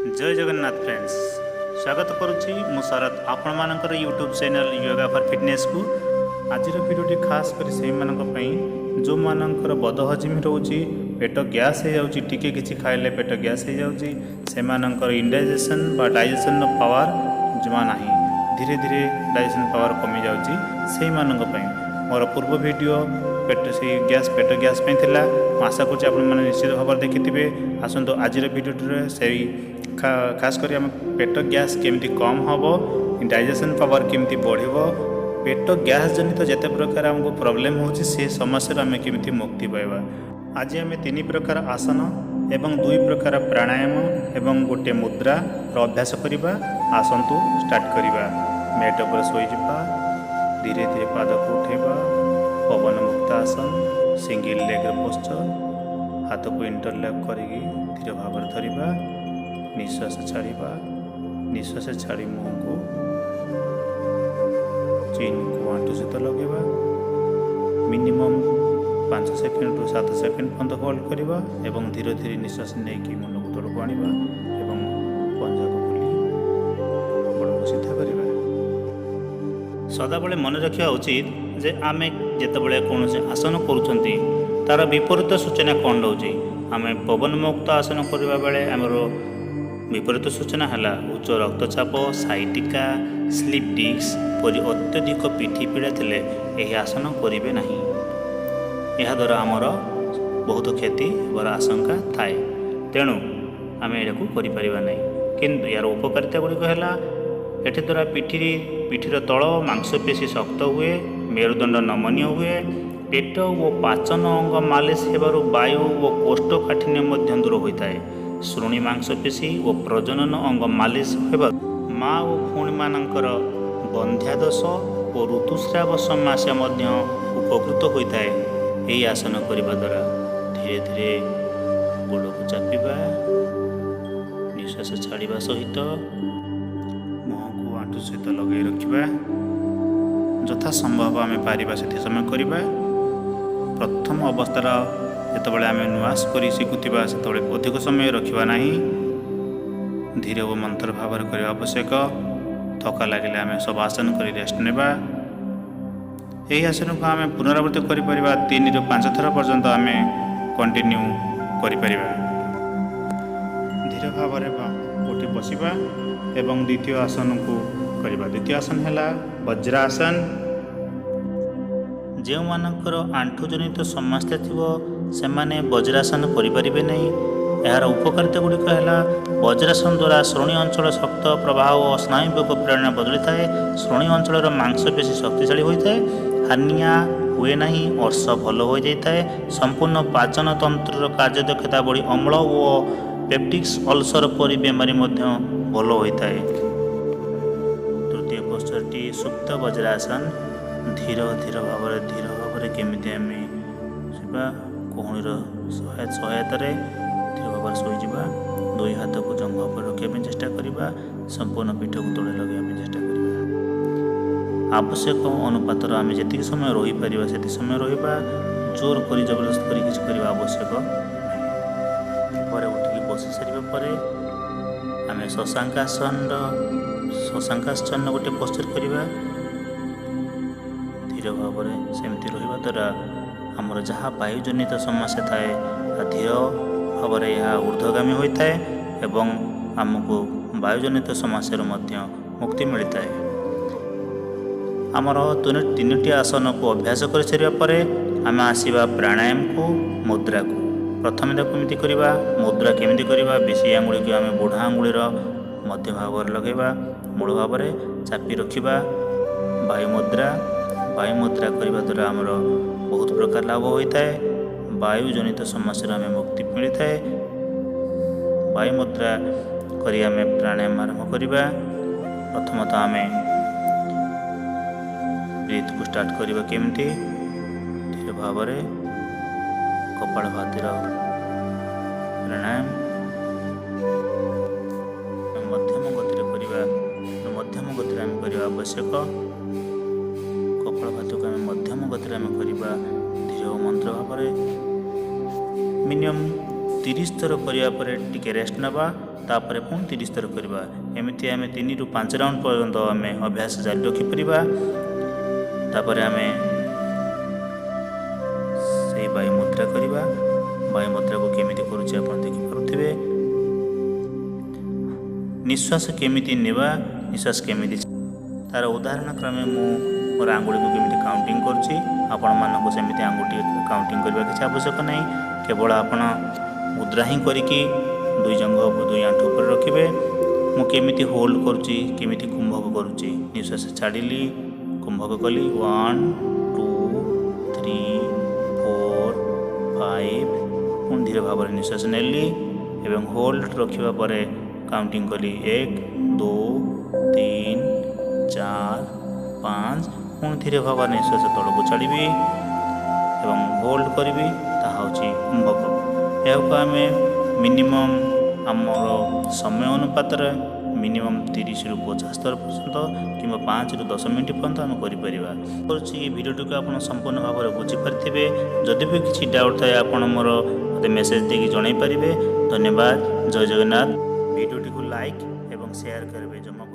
जय जगन्नाथ फ्रेंड्स, स्वागत करुच्ची मु सारत आपण मानकर YouTube channel yoga for fitness को। आज भिडियोटी खास कर से जो मानकर बदहजमी रोचे, पेट गैस हो जाऊँगी, टिके किसी खाइले पेट गैस हो जाऊँगी, से इंडाइजेशन बा डाइजेशन पावर जमा ना, धीरे धीरे डाइजेशन पावर कमी जाऊँगी, से मोर पूर्व वीडियो पेट गैस थिला। आशा करुँच आप निश्चित भाव देखिथे। आसतु आज भिडियो से खास कर पेट गैस केमती कम हम, डाइजेशन पावर केमती बढ़ो, पेट गैस जनित जिते प्रकार आमको प्रोब्लेम होची से समस्या आम केमती मुक्ति पाइबा। आज आम 3 प्रकार आसन एवं 2 प्रकार प्राणायाम एवं गोटे मुद्रा अभ्यास करवा। आसतु स्टार्ट करवा। मेट पर शोजा, धीरे धीरे पाद को उठेबा, पवन मुक्त आसन, सिंगल लेग पोस्चर, हाथ को इंटरलैप करके धीरे भाव धरवा, निश्वास छाड़वा, निश्वास छाड़ी मुँह को चीन को आंटू सहित लगेगा। मिनिमम 5 सेकेंड रु 7 सेकेंड पर्यंत होल्ड करवा एवं धीरे धीरे निश्वास नहीं मन को तौक आनिबा एवं पंजा को खोली गोड़ को सीधा करवा। सदाबले मन रखा उचित जे आमे जेतेबेले कौन आसन करूछंती तार विपरीत सूचना कौन रोचे। आम पवन मुक्त आसन करने बेले आमर विपरीत सूचना है उच्च रक्तचाप, साइटिका, स्लीप डिस्क परि अत्यधिक पिठी पीड़ा थिले यह आसन करेंगे नहीं। यह द्वारा आमर बहुत क्षति होवार आशंका थाए, तेणु आम या करें। किंतु यार उपकारिता गुड़िक है एटी द्वारा पिठीर तल मांसपेशी शक्त हुए, मेरुदंड नमनीय हुए, पेट और पाचन अंग मालिश होबार वायु और कोष्ठकाठिन्य दूर होता है। श्रोणी मांसपेशी और प्रजनन अंग मालिश होगा। माँ और भूणी मानकर बंध्यादोष और ऋतुस्राव समस्या उपकृत होता है। यही आसन करने द्वारा धीरे धीरे गोड़ को चापिबा, निश्वास छाड़ा सहित मुँह को आंटू सहित लगे रखा। यथा संभव आम पारिबा से समय करवा। प्रथम अवस्थार जितेबाला आम नुआस कर शिखुवा से अधिक समय रखा ना, धीरे और मंत्र भाव करने आवश्यक। थका लगे आम सब आसन कर रेस्ट नेबा। यही आसन को आम पुनरावृत्ति कर 3 ରୁ 5 थर पर्यंत आम कंटिन्यू कर। धीरे भाव उठी बसवा एवं द्वितीय आसन को करवा। द्वितीय आसन है वज्रासन। जो मानकर आंठू जनित समस्या थी से वज्रासन करें नहीं। यार उपकारिता गुड़िक है वज्रासन द्वारा श्रोणी अंचल शक्त प्रवाह और स्नायुव्यूह प्रेरणा बदली थाए। श्रोणी अंचल मांसपेशी शक्तिशाली होता है, हार्निया हुए नहीं, अर्श भल हो जाता है। संपूर्ण पाचन तंत्र कार्यदक्षता बढ़ी अम्ल और पेप्टिक्स अल्सर परि बेमारी भल होता है। तृतीय पोस्चरटी सुप्त वज्रासन। धीर भाव केमी आम कोहणीर सहायता धीरे भाव शोजा। 2 हाथ को जंघ पर रखा चेष्टा करवा। संपूर्ण पीठ को तले लगे चेष्टा करवा। आवश्यक अनुपात आम जी समय रही पार से समय रहा। जोर कर जबरदस्त कर किसी करवा आवश्यक पर उठिक बस सारे आम शशांकासन गोटे पोस्चर करवा। धीरे भाव सेमती रहा द्वारा आमर जहाँ वायुजनित समस्या थाए धीर भाव यह ऊर्ध्वगामी होता है एवं आमको वायुजनित समस्या मुक्ति मिलता है। आमर 3टी आसन को अभ्यास कर सारे आम आसवा प्राणायाम को, मुद्रा को। प्रथम केमी करवा, मुद्रा केमी करवा। बेसी आंगुड़ी को आम बुढ़ा आंगुड़ीर मध्य भाव लगेगा, मूल भाव चापी रखा। वायुमुद्रा। वायुमुद्रा करने द्वारा आमर बहुत प्रकार लाभ होता है। वायुजनित समस्या आम मुक्ति मिलता है। वायुमुद्रा करी आम प्राणायाम आरंभ करवा। प्रथमतः आम ब्रीथ को स्टार्ट करवा केमती धीरे भाव कपालभातिर प्राणायाम मध्यम गति करवा। मध्यम गति आम करवा आवश्यक। कपालभाति को आम मध्यम गति आम करवा धीरे और मंत्र भाव। मिनिमम 30 थर कराया टिके रेस्ट नवा तापर पुणी 30 थर करवा। एमती आम 3 ରୁ 5 राउंड पर्यंत आम अभ्यास जारी रखिपर। तापर आम से वायु मुद्रा करवा। वायु मुद्रा को केमी करुचे आप देखिपे। निश्वास केमी नेवा, निश्वास केमी तार उदाहरण क्रमे मु मोर आंगुड़ी को केमी काउंटिंग करुच्ची। आपण मानक सेमती आंगुठी काउंटिंग करने किसी आवश्यक नहीं। केवल आपण मुद्रा ही करिकी 2 जंघ 2 आंठू पर रखिए। मु केमी होल्ड करुच्ची, केमी कुंभक करुच्ची। निश्वास छाड़िली, कुंभक कली 1 2 3 4 5। पुणी धीरे भाव में निश्वास नेली एवं होल्ड रखिबा परे काउंटिंग कली 1 2 3 4 5। पुणी धीरे भाव में निश्वास तौक छाड़ी एवं होल्ड करी ताहा कुंभक। यह आम मिनिमम आमर समय अनुपात मिनिमम 30 ରୁ 50 थर पर्यंत कि 5 ରୁ 10 मिनट पर्यंत आम करें। भिडियोटी को आप संपूर्ण भाव में बुझीपारे। जदि भी किसी डाउट थाए आप मोर मत मेसेज देकी जन पारे। धन्यवाद। जय जगन्नाथ। भिडियोटी को लाइक एवं शेयर करेंगे जमा